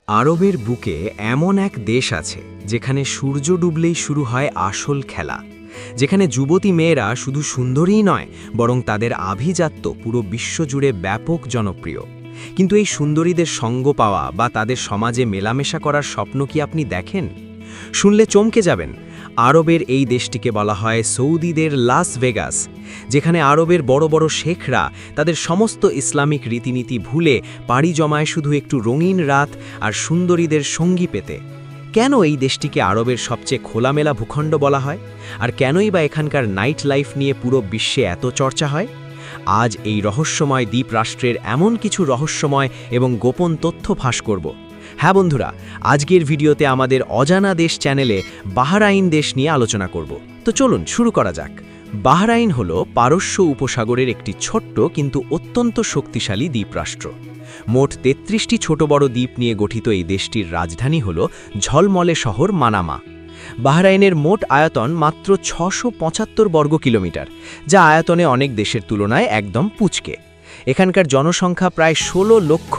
আরবের বুকে এমন এক দেশ আছে যেখানে সূর্য ডুবলেই শুরু হয় আসল খেলা, যেখানে যুবতী মেয়েরা শুধু সুন্দরীই নয় বরং তাদের আভিজাত্য পুরো বিশ্বজুড়ে ব্যাপক জনপ্রিয়। কিন্তু এই সুন্দরীদের সঙ্গ পাওয়া বা তাদের সমাজে মেলামেশা করার স্বপ্ন কি আপনি দেখেন? শুনলে চমকে যাবেন। আরবের এই দেশটিকে বলা হয় সৌদিদের লাস ভেগাস, যেখানে আরবের বড় বড় শেখরা তাদের সমস্ত ইসলামিক রীতিনীতি ভুলে পাড়ি জমায় শুধু একটু রঙিন রাত আর সুন্দরীদের সঙ্গী পেতে। কেন এই দেশটিকে আরবের সবচেয়ে খোলামেলা ভূখণ্ড বলা হয়, আর কেনই বা এখানকার নাইট লাইফ নিয়ে পুরো বিশ্বে এত চর্চা হয়? আজ এই রহস্যময় দ্বীপ রাষ্ট্রের এমন কিছু রহস্যময় এবং গোপন তথ্য ফাঁস করব। হ্যাঁ বন্ধুরা, আজকের ভিডিওতে আমাদের অজানা দেশ চ্যানেলে বাহরাইন দেশ নিয়ে আলোচনা করব। তো চলুন শুরু করা যাক। বাহরাইন হল পারস্য উপসাগরের একটি ছোট্ট কিন্তু অত্যন্ত শক্তিশালী দ্বীপরাষ্ট্র। মোট ৩৩টি ছোট বড় দ্বীপ নিয়ে গঠিত এই দেশটির রাজধানী হল ঝলমলে শহর মানামা। বাহরাইনের মোট আয়তন মাত্র ৬৭৫ বর্গ কিলোমিটার, যা আয়তনে অনেক দেশের তুলনায় একদম পুচকে। এখানকার জনসংখ্যা প্রায় ১৬ লক্ষ।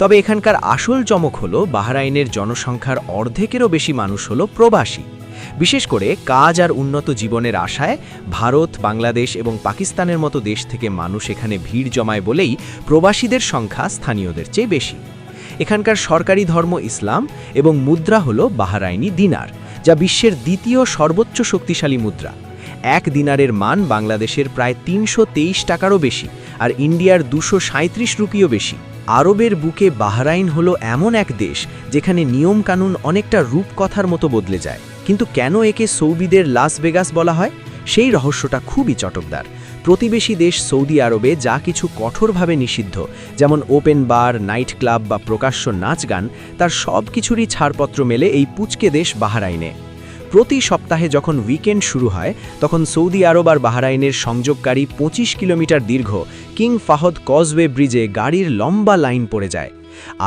তবে এখানকার আসল চমক হল বাহরাইনের জনসংখ্যার অর্ধেকেরও বেশি মানুষ হল প্রবাসী। বিশেষ করে কাজ আর উন্নত জীবনের আশায় ভারত, বাংলাদেশ এবং পাকিস্তানের মতো দেশ থেকে মানুষ এখানে ভিড় জমায় বলেই প্রবাসীদের সংখ্যা স্থানীয়দের চেয়ে বেশি। এখানকার সরকারি ধর্ম ইসলাম এবং মুদ্রা হল বাহরাইনি দিনার, যা বিশ্বের দ্বিতীয় সর্বোচ্চ শক্তিশালী মুদ্রা। এক দিনারের মান বাংলাদেশের প্রায় ৩২৩ টাকারও বেশি আর ইন্ডিয়ার ২৩৭ রুপিও বেশি। আরবের বুকে বাহরাইন হলো এমন এক দেশ যেখানে নিয়মকানুন অনেকটা রূপকথার মতো বদলে যায়। কিন্তু কেন একে সৌদিদের লাস ভেগাস বলা হয়, সেই রহস্যটা খুবই চটকদার। প্রতিবেশী দেশ সৌদি আরবে যা কিছু কঠোরভাবে নিষিদ্ধ, যেমন ওপেন বার, নাইট ক্লাব বা প্রকাশ্য নাচ গান, তার সব কিছুরই ছাড়পত্র মেলে এই পুচকে দেশ বাহরাইনে। প্রতি সপ্তাহে যখন উইকেন্ড শুরু হয় তখন সৌদি আরব আর বাহরাইনের সংযোগকারী ২৫ কিলোমিটার দীর্ঘ কিং ফাহদ কজওয়ে ব্রিজে গাড়ির লম্বা লাইন পড়ে যায়।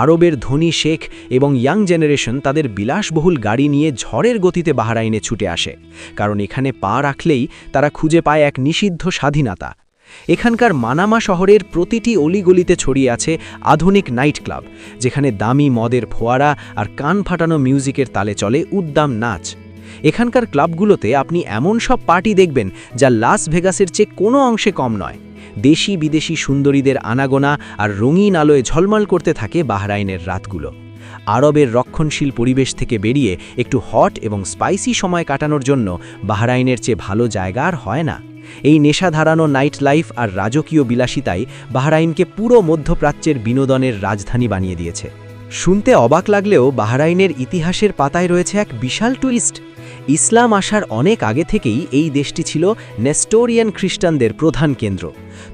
আরবের ধনী শেখ এবং ইয়াং জেনারেশন তাদের বিলাসবহুল গাড়ি নিয়ে ঝড়ের গতিতে বাহরাইনে ছুটে আসে, কারণ এখানে পা রাখলেই তারা খুঁজে পায় এক নিষিদ্ধ স্বাধীনতা। এখানকার মানামা শহরের প্রতিটি অলিগলিতে ছড়িয়ে আছে আধুনিক নাইট ক্লাব, যেখানে দামি মদের ফোয়ারা আর কান ফাটানো মিউজিকের তালে চলে উদ্দাম নাচ। এখানকার ক্লাবগুলোতে আপনি এমন সব পার্টি দেখবেন যা লাস ভেগাসের চেয়ে কোনো অংশে কম নয়। দেশি বিদেশি সুন্দরীদের আনাগোনা আর রঙিন আলোয় ঝলমল করতে থাকে বাহরাইনের রাতগুলো। আরবের রক্ষণশীল পরিবেশ থেকে বেরিয়ে একটু হট এবং স্পাইসি সময় কাটানোর জন্য বাহরাইনের চেয়ে ভালো জায়গা আর হয় না। এই নেশা ধারানো নাইট লাইফ আর রাজকীয় বিলাসিতাই বাহরাইনকে পুরো মধ্যপ্রাচ্যের বিনোদনের রাজধানী বানিয়ে দিয়েছে। শুনতে অবাক লাগলেও বাহরাইনের ইতিহাসের পাতায় রয়েছে এক বিশাল টুইস্ট। ইসলাম আসার অনেক আগে থেকেই এই দেশটি ছিল নেস্টোরিয়ান খ্রিস্টানদের প্রধান কেন্দ্র।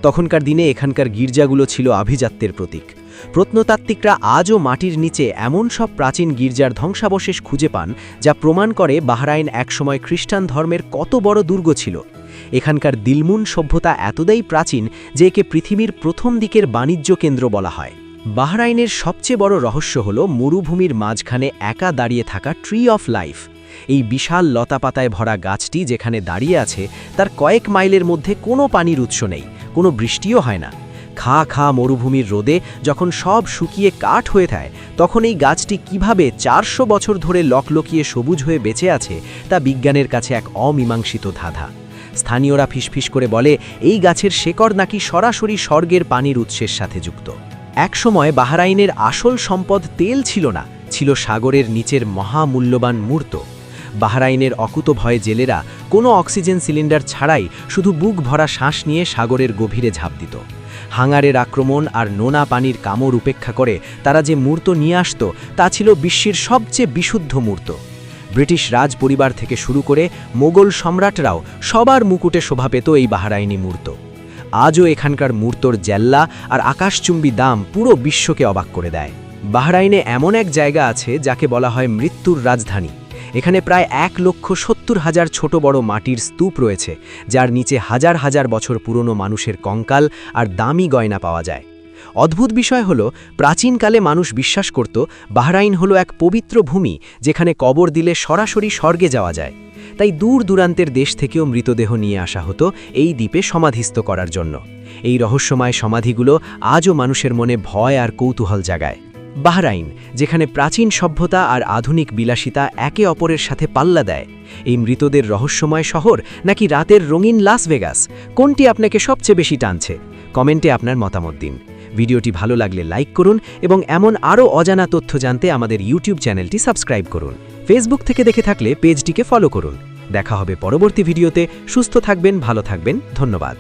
তখনকার দিনে এখানকার গির্জাগুলো ছিল আভিজাত্যের প্রতীক। প্রত্নতাত্ত্বিকরা আজও মাটির নিচে এমন সব প্রাচীন গির্জার ধ্বংসাবশেষ খুঁজে পান যা প্রমাণ করে বাহরাইন একসময় খ্রিস্টান ধর্মের কত বড় দুর্গ ছিল। এখানকার দিলমুন সভ্যতা এতটাই প্রাচীন যে একে পৃথিবীর প্রথম দিকের বাণিজ্য কেন্দ্র বলা হয়। বাহরাইনের সবচেয়ে বড় রহস্য হল মরুভূমির মাঝখানে একা দাঁড়িয়ে থাকা ট্রি অফ লাইফ। এই বিশাল লতাপাতায় ভরা গাছটি যেখানে দাঁড়িয়ে আছে তার কয়েক মাইলের মধ্যে কোনো পানির উৎস নেই, কোনো বৃষ্টিও হয় না। খা খা মরুভূমির রোদে যখন সব শুকিয়ে কাঠ হয়ে যায় তখন এই গাছটি কিভাবে ৪০০ বছর ধরে লকলকিয়ে সবুজ হয়ে বেঁচে আছে তা বিজ্ঞানের কাছে এক অমীমাংসিত ধাঁধা। স্থানীয়রা ফিসফিস করে বলে এই গাছের শেকড় নাকি সরাসরি স্বর্গের পানির উৎসের সাথে যুক্ত। একসময় বাহরাইনের আসল সম্পদ তেল ছিল না, ছিল সাগরের নিচের মহামূল্যবান মূর্ত। বাহরাইনের অকুতভয় জেলেরা কোনো অক্সিজেন সিলিন্ডার ছাড়াই শুধু বুক ভরা শ্বাস নিয়ে সাগরের গভীরে ঝাঁপ দিত। হাঙারের আক্রমণ আর নোনা পানির কামড় উপেক্ষা করে তারা যে মূর্ত নিয়ে আসত তা ছিল বিশ্বের সবচেয়ে বিশুদ্ধ মূর্ত। ব্রিটিশ রাজ পরিবার থেকে শুরু করে মোগল সম্রাটরাও সবার মুকুটে শোভা পেত এই বাহরাইনি মূর্ত। আজও এখানকার মূর্তর জেল্লা আর আকাশচুম্বী দাম পুরো বিশ্বকে অবাক করে দেয়। বাহরাইনে এমন এক জায়গা আছে যাকে বলা হয় মৃত্যুর রাজধানী। এখানে প্রায় ১,৭০,০০০ ছোট বড় মাটির স্তূপ রয়েছে, যার নিচে হাজার হাজার বছর পুরনো মানুষের কঙ্কাল আর দামি গয়না পাওয়া যায়। অদ্ভুত বিষয় হল প্রাচীনকালে মানুষ বিশ্বাস করত বাহরাইন হলো এক পবিত্র ভূমি যেখানে কবর দিলে সরাসরি স্বর্গে যাওয়া যায়। তাই দূর দূরান্তের দেশ থেকেও মৃতদেহ নিয়ে আসা হতো এই দ্বীপে সমাধিস্থ করার জন্য। এই রহস্যময় সমাধিগুলো আজও মানুষের মনে ভয় আর কৌতূহল জাগায়। বাহরাইন, যেখানে প্রাচীন সভ্যতা আর আধুনিক বিলাসিতা একে অপরের সাথে পাল্লা দেয়। এই মৃতদের রহস্যময় শহর নাকি রাতের রঙিন লাস ভেগাস, কোনটি আপনাকে সবচেয়ে বেশি টানছে? কমেন্টে আপনার মতামত দিন। ভিডিওটি ভালো লাগলে লাইক করুন এবং এমন আরও অজানা তথ্য জানতে আমাদের ইউটিউব চ্যানেলটি সাবস্ক্রাইব করুন। ফেসবুক থেকে দেখে থাকলে পেজটিকে ফলো করুন। দেখা হবে পরবর্তী ভিডিওতে। সুস্থ থাকবেন, ভালো থাকবেন। ধন্যবাদ।